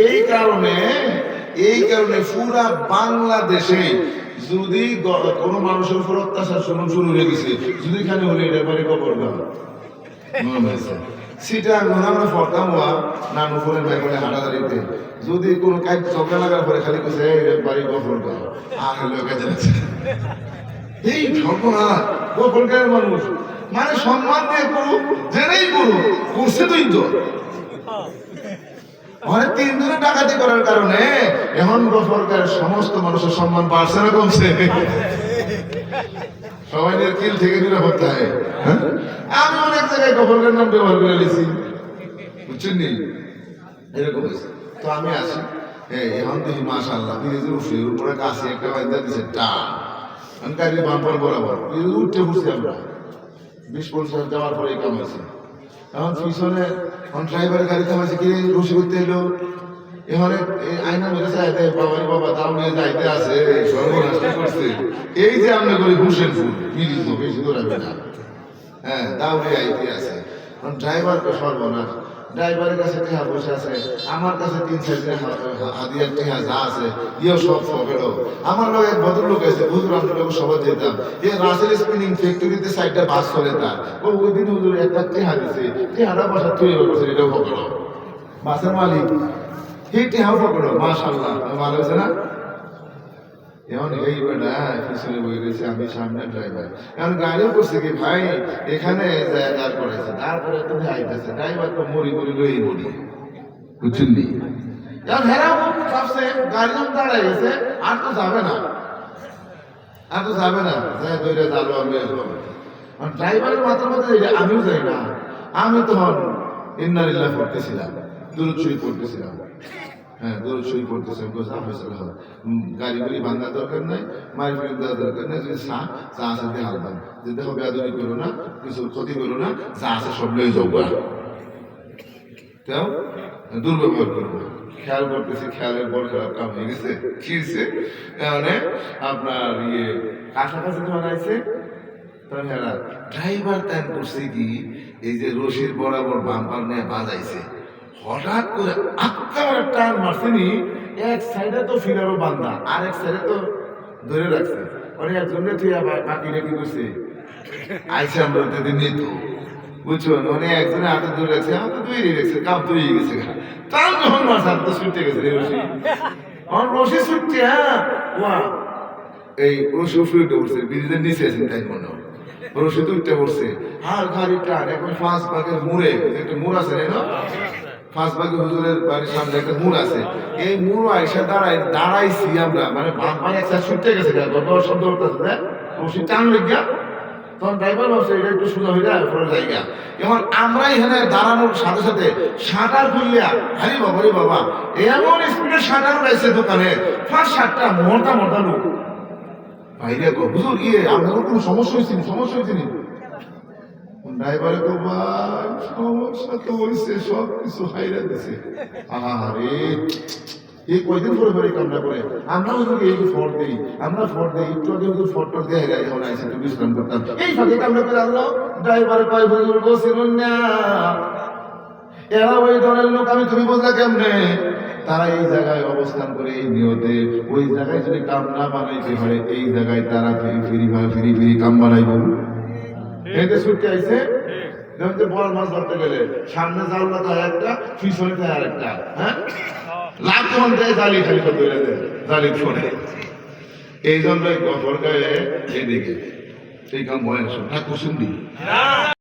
এই কারণে পুরা বাংলাদেশে যদি কোনো মানুষের উপর অত্যাচার শুরু হয়ে গেছে, যদি এখানে হলে এটা বাড়ি কবর গান সেটা আমরা ফরতাম হওয়া নানু ফোনের ভাই বলে হাঁটাদারিতে যদি কোনো কাজ চোখে লাগার পরে খালি করছে বাড়ি কবর গান আহলে কাজে লাগছে এই ঘটনা গোপন গায়ের মানুষ মানে সম্মান দিয়ে করুক জেনেই করুক করছে তুই তো অনেক 3 দিনে ডাকাতি করার কারণে এখন সরকারের সমস্ত মানুষের সম্মান বাড়ছে না কমছে? সবাই কিল থেকে নিরাপদ থাকে। আমি অনেক জায়গায় গফরকার নাম ব্যবহার করে নিয়েছি, বুঝছেন নি? এরকম হয়েছে। তো আমি আসি এখন দেখি মাশাআল্লাহ ব্রিজের উপরে কাছে একটা বাইন্দা দিছে টান, আমি গাড়ির বাম্পার বরাবর উঠতে বসছি আমরা 20-50 যাওয়ার পরে কাম হয়েছে। এখন পিছনে ড্রাইভারের গাড়ি থামাইছে কি রসি করতে এলো, এখানে আয়না মেরে চাইতে বাবারি বাবা তাও নিয়ে যাইতে আছে সর্বনাশ করছে। এই যে আমরা করি হুসেন ফুল মিলিত বেশি দৌড়াবে না, হ্যাঁ তাও নিয়ে আইতে আছে। ড্রাইভারকে সর্বনাশ, ড্রাইভারের কাছে টেহা বসে আছে, আমার কাছে 3-4 দিনের হাদিয়ার টেহা যা আছে ইয়েও সব ফকেরও। আমার লোক এক ভদ্রলোক আছে, হুজুর আমরা লোক সবাই যেতাম এ রাসেল স্পিনিং ফ্যাক্টরিতে সাইডটা বাস করে তার ও ওই দিন হুজুর একটা টেহা দিছে, টেহাটা বসা তুই করছে এটাও ফকেরও বাসের মালিক, এই টেহাও ফকেরও মাশাআল্লাহ ভালো হয়েছে না? এখন এই বেটা পিছনে বই রয়েছে, আমি সামনে ড্রাইভার। এখন গাড়িও করছে কি ভাই এখানে দাঁড় করাইছে, তারপরে তো আইতেছে ড্রাইভার তো মরি লই মরি, বুঝছেন নি? এখন হেরাও ভাবছে গাড়ি যখন দাঁড়াই গেছে আর তো যাবে না যাই ধরে যাবো আমি ড্রাইভারের মাথার মধ্যে আমিও যাই না, আমি তখন ইন্নালিল্লাহ পড়তেছিলাম, দুরূদ শরীফ পড়তেছিলাম। হ্যাঁ দৌড় শুরু করতেছে, গাড়ি গুড়ি বান্ধার দরকার নাই, মারি ফিরে দেওয়ার দরকার নেই, যদি চা আছে দিয়ে হালবান যে দেখো বেয়াদবি করো না, কিছু ক্ষতি করো না, যা আছে সব লয়ে যাও তাও দুর্ব্যবহার করবো। খেয়াল করতেছি, খেয়ালের বড় খারাপ কাম হয়ে গেছে, কি হয়েছে মানে আপনার কাছাকাছি যখন আছে তখন হেরা ড্রাইভার টাইম করছে কি এই যে রশির বরাবর বাম্পার নিয়ে বাজাইছে, হঠাৎ করে আক্কার টান মারছেনি, এক সাইডে তো ফিরারও বান্ধা আর এক সাইডে তো ধরে রাখছে, মানে একজনে তুই বাকি রেখে করছে আইসে আমরা নিত, বুঝছো? মানে একজনে হাতে ধরে রাখছে, হাতে তৈরি রেখেছে, কাম তৈরি গেছে, তার যখন মাছ হাত তো ছুটতে গেছে রশি, আমার রশি ছুটছে, হ্যাঁ এই রশি উঠে পড়ছে, ব্রিজের নিচে আছেন তাই মনে হয় রশি তো উঠতে পড়ছে, আর গাড়ি টান এখন 5 ভাগের মুড়ে একটা মুড় আছে না 5 ভাগের হুজুরের বাড়ির সামনে একটা মুড় আছে, এই মুড় আইসা দাঁড়াইছি আমরা, মানে বাম্পার একটা ছুটতে গেছে শব্দ করতেছে রশি টান লেগা, তখন ড্রাইভার ভাবছে এটা একটু সোজা হয়ে যায় পরে জায়গা। এখন আমরা এখানে দাঁড়ানোর সাথে সাথে শাটার খুললিয়া হারি বাবা এমন স্পিডে শাটার উঠাইছে দোকানে 5-7টা মোটা লোক বাইরে হুজুর আপনার কোনো সমস্যা হয়েছে ড্রাইভারে তো ভাই সমস্যা তো হয়েছে, সব কিছু হাইরা দিছে। আরে এই কয়দিন পরে কামনা করে আমরা ওদেরকে এই ফট দিই, একটু আগে ওদের ফটর দিয়ে এখন আইসি একটু বিশ্রাম করতাম, এই ফাঁকে কামনা করে আনলো ড্রাইভারে কয় হুজুর বসিলেন না, এরা ওই ধরনের লোক আমি তুমি বললা কেমনে? তারা এই জায়গায় অবস্থান করে এই নিয়তে ওই জায়গায় যদি কাম না বানাইতে পারে এই জায়গায় তারা ফিরি কাম বানাইব। এতে ছুটতে আইছে বড় মাছ ধরতে গেলে সামনে জাল পাতা একটা, পিছনে আর একটা, হ্যাঁ লাভ যখন দেয় জালি খালি ধরে দেয় জালি ফোনে, এই জন্যই গফর গায়ে এদিকে সেই কাম বয়স না কুসুন্দি